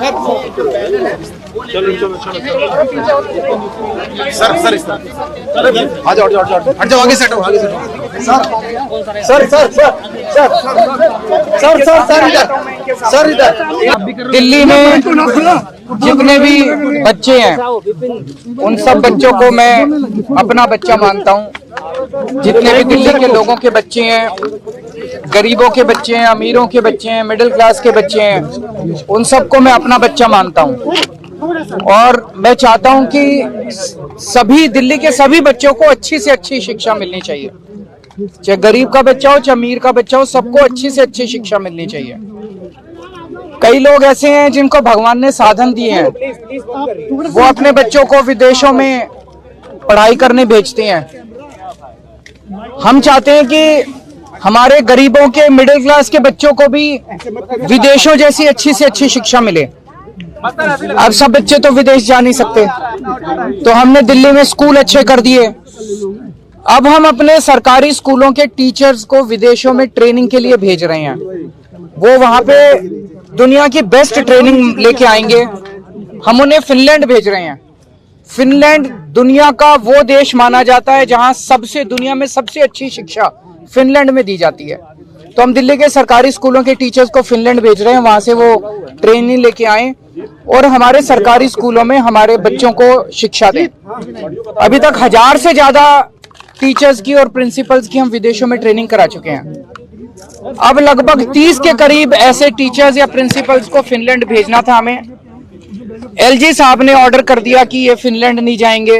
चलो चलो चलो सर सर आ जाओ हट जाओ आगे सेट हो आगे set sir sir sir sir sir sir sir इधर दिल्ली में जितने भी बच्चे हैं उन सब बच्चों को मैं अपना बच्चा मानता हूं। जितने भी दिल्ली के लोगों के बच्चे हैं, गरीबों के बच्चे हैं, अमीरों के बच्चे हैं, मिडिल क्लास के बच्चे हैं, उन सबको मैं अपना बच्चा मानता हूं। और मैं चाहता हूं कि सभी दिल्ली के सभी बच्चों को अच्छी से अच्छी शिक्षा मिलनी चाहिए। चाहे गरीब का बच्चा हो चाहे अमीर का बच्चा हो, सबको अच्छी से अच्छी शिक्षा मिलनी चाहिए। कई लोग ऐसे हैं जिनको भगवान ने साधन दिए हैं, वो अपने बच्चों को विदेशों में पढ़ाई करने भेजते हैं। हम चाहते हैं कि हमारे गरीबों के, मिडिल क्लास के बच्चों को भी विदेशों जैसी अच्छी से अच्छी शिक्षा मिले। अब सब बच्चे तो विदेश जा नहीं सकते, तो हमने दिल्ली में स्कूल अच्छे कर दिए। अब हम अपने सरकारी स्कूलों के टीचर्स को विदेशों में ट्रेनिंग के लिए भेज रहे हैं। वो वहां पे दुनिया की बेस्ट ट्रेनिंग लेके आएंगे। हम उन्हें फिनलैंड भेज रहे हैं। फिनलैंड दुनिया का वो देश माना जाता है जहां दुनिया में सबसे अच्छी शिक्षा फिनलैंड में दी जाती है। तो हम दिल्ली के सरकारी स्कूलों के टीचर्स को फिनलैंड भेज रहे हैं, वहां से वो ट्रेनिंग लेके आए और हमारे सरकारी स्कूलों में हमारे बच्चों को शिक्षा दें। अभी तक 1000 से ज्यादा टीचर्स की और प्रिंसिपल्स की हम विदेशों में ट्रेनिंग करा चुके हैं। अब लगभग 30 के करीब ऐसे टीचर्स या प्रिंसिपल्स को फिनलैंड भेजना था हमें। एलजी साहब ने ऑर्डर कर दिया कि ये फिनलैंड नहीं जाएंगे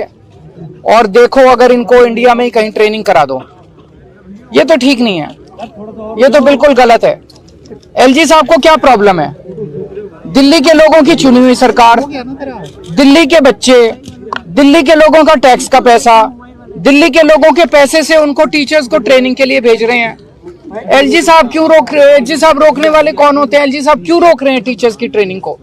और देखो अगर इनको इंडिया में ही कहीं ट्रेनिंग करा दो। ये तो ठीक नहीं है, ये तो बिल्कुल गलत है। एलजी साहब को क्या प्रॉब्लम है? दिल्ली के लोगों की चुनी हुई सरकार, दिल्ली के बच्चे, दिल्ली के लोगों का टैक्स का पैसा, दिल्ली के लोगों के पैसे से उनको टीचर्स को ट्रेनिंग के लिए भेज रहे हैं। एलजी साहब क्यों रोक रहे हैं? एलजी साहब रोकने वाले कौन होते हैं? एलजी साहब क्यों रोक रहे हैं टीचर्स की ट्रेनिंग को?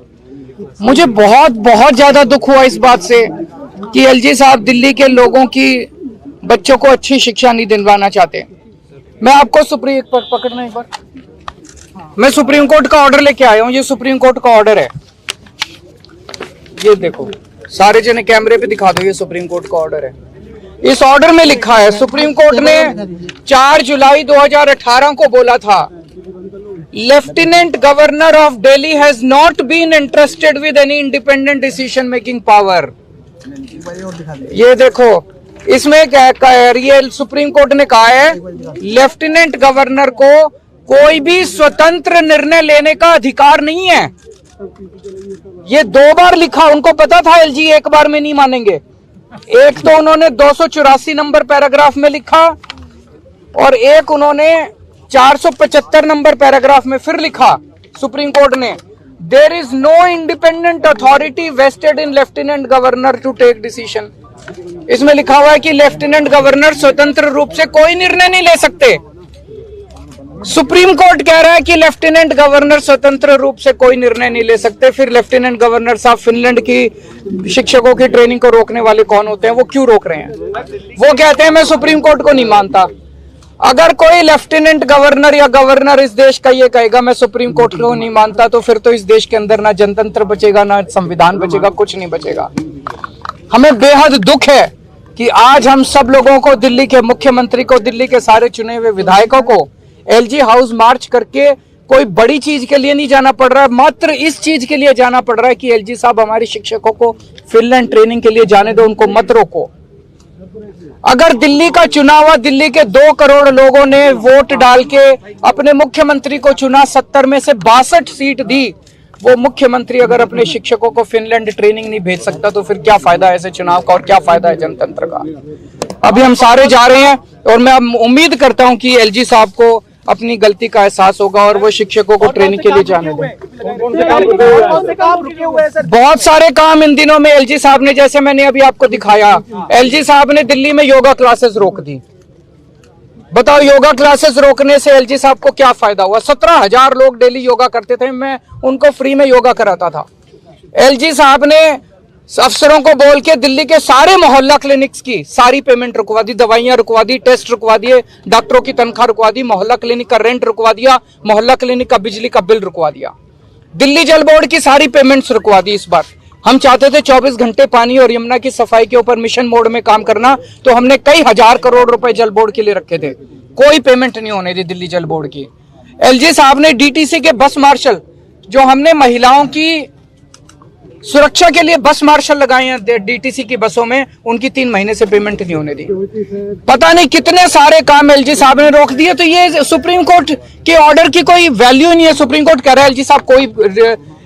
मुझे बहुत बहुत ज्यादा दुख हुआ इस बात से कि एलजी साहब दिल्ली के लोगों की बच्चों को अच्छी शिक्षा नहीं दिलवाना चाहते। मैं आपको पकड़ना एक बार, मैं सुप्रीम कोर्ट का ऑर्डर लेके आया हूं। ये सुप्रीम कोर्ट का ऑर्डर है, ये देखो, सारे जने कैमरे पे दिखा दो। ये सुप्रीम कोर्ट का ऑर्डर है। इस ऑर्डर में लिखा है, सुप्रीम कोर्ट ने 4 जुलाई 2018 को बोला था, lieutenant governor of Delhi has not been interested with any independent decision making power. ये देखो, इसमें ये सुप्रीम कोर्ट ने कहा है लेफ्टिनेंट गवर्नर को कोई भी स्वतंत्र निर्णय लेने का अधिकार नहीं है। ये 2 बार लिखा, उनको पता था एलजी एक बार में नहीं मानेंगे। एक तो उन्होंने 284 नंबर पैराग्राफ में लिखा और एक उन्होंने 475 नंबर पैराग्राफ में फिर लिखा सुप्रीम कोर्ट ने, there is no independent authority vested in lieutenant governor to take decision. इसमें लिखा हुआ है कि लेफ्टिनेंट गवर्नर स्वतंत्र रूप से कोई निर्णय नहीं ले सकते। सुप्रीम कोर्ट कह रहा है कि लेफ्टिनेंट गवर्नर स्वतंत्र रूप से कोई निर्णय नहीं ले सकते। फिर लेफ्टिनेंट गवर्नर साहब फिनलैंड की शिक्षकों की ट्रेनिंग को रोकने वाले कौन होते हैं? वो क्यों रोक रहे हैं? वो कहते हैं मैं सुप्रीम कोर्ट को नहीं मानता। अगर कोई लेफ्टिनेंट गवर्नर या गवर्नर इस देश का ये कहेगा मैं सुप्रीम कोर्ट को नहीं मानता, तो फिर तो इस देश के अंदर ना जनतंत्र बचेगा, ना संविधान बचेगा, कुछ नहीं बचेगा। हमें बेहद दुख है कि आज हम सब लोगों को, दिल्ली के मुख्यमंत्री को, दिल्ली के सारे चुने हुए विधायकों को एलजी हाउस मार्च करके कोई बड़ी चीज के लिए नहीं जाना पड़ रहा है, मात्र इस चीज के लिए जाना पड़ रहा है कि एलजी साहब हमारे शिक्षकों को फिनलैंड ट्रेनिंग के लिए जाने दो, उनको मत रोको। अगर दिल्ली का चुनाव हुआ, दिल्ली के 2 करोड़ लोगों ने वोट डाल के अपने मुख्यमंत्री को चुना, 70 में से 62 सीट दी, वो मुख्यमंत्री अगर अपने शिक्षकों को फिनलैंड ट्रेनिंग नहीं भेज सकता तो फिर क्या फायदा है ऐसे चुनाव का और क्या फायदा है जनतंत्र का? अभी हम सारे जा रहे हैं और मैं उम्मीद करता हूं कि एलजी साहब को अपनी गलती का एहसास होगा और वो शिक्षकों को ट्रेनिंग के लिए जाने दें। बहुत सारे काम इन दिनों में एलजी साहब ने, जैसे मैंने अभी आपको दिखाया, एलजी साहब ने दिल्ली में योगा क्लासेस रोक दी। बताओ, योगा क्लासेस रोकने से एलजी साहब को क्या फायदा हुआ? 17,000 लोग डेली योगा करते थे, मैं उनको फ्री में योगा कराता था। एलजी साहब ने अफसरों को बोल के दिल्ली के सारे मोहल्ला क्लिनिक्स की सारी पेमेंट रुकवा दी, दवाइयां रुकवा दी, टेस्ट रुकवा दिए, डॉक्टरों की तनख्वाह रुकवा दी, मोहल्ला क्लिनिक का रेंट रुकवा दिया, मोहल्ला क्लिनिक का बिजली का बिल रुकवा दिया। दिल्ली जल बोर्ड की सारी पेमेंट्स रुकवा दी इस बार। हम चाहते थे 24 घंटे पानी और यमुना की सफाई के ऊपर मिशन मोड में काम करना, तो हमने कई हजार करोड़ रुपए जल बोर्ड के लिए रखे थे, कोई पेमेंट नहीं होने दी दिल्ली जल बोर्ड की। एलजी साहब ने डीटीसी के बस मार्शल, जो हमने महिलाओं की सुरक्षा के लिए बस मार्शल लगाए हैं डीटीसी की बसों में, उनकी 3 महीने से पेमेंट नहीं होने दी। पता नहीं कितने सारे काम एलजी साहब ने रोक दिए। तो ये सुप्रीम कोर्ट के ऑर्डर की कोई वैल्यू नहीं है। सुप्रीम कोर्ट कह रहा है एलजी साहब कोई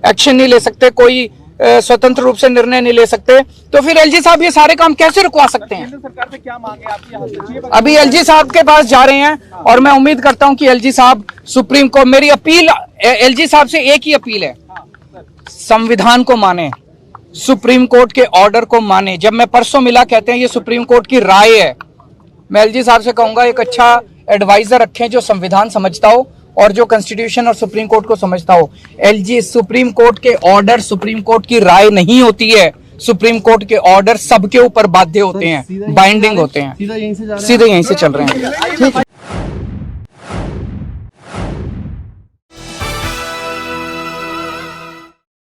एक्शन नहीं ले सकते, कोई स्वतंत्र रूप से निर्णय नहीं ले सकते, तो फिर एलजी साहब ये सारे काम कैसे रुकवा सकते हैं? सरकार से क्या मांगे आपकी? अभी एलजी साहब के पास जा रहे हैं और मैं उम्मीद करता हूं कि एलजी साहब सुप्रीम कोर्ट, मेरी अपील एलजी साहब से एक ही अपील है, संविधान को माने, सुप्रीम कोर्ट के ऑर्डर को माने। जब मैं परसों मिला, कहते हैं ये सुप्रीम कोर्ट की राय है। मैं एलजी साहब से कहूंगा एक अच्छा एडवाइजर रखें जो संविधान समझता हो और जो कॉन्स्टिट्यूशन और सुप्रीम कोर्ट को समझता हो। एलजी, सुप्रीम कोर्ट के ऑर्डर सुप्रीम कोर्ट की राय नहीं होती है। सुप्रीम कोर्ट के ऑर्डर सबके ऊपर बाध्य होते हैं, बाइंडिंग होते हैं। सीधे यहीं से चल रहे हैं।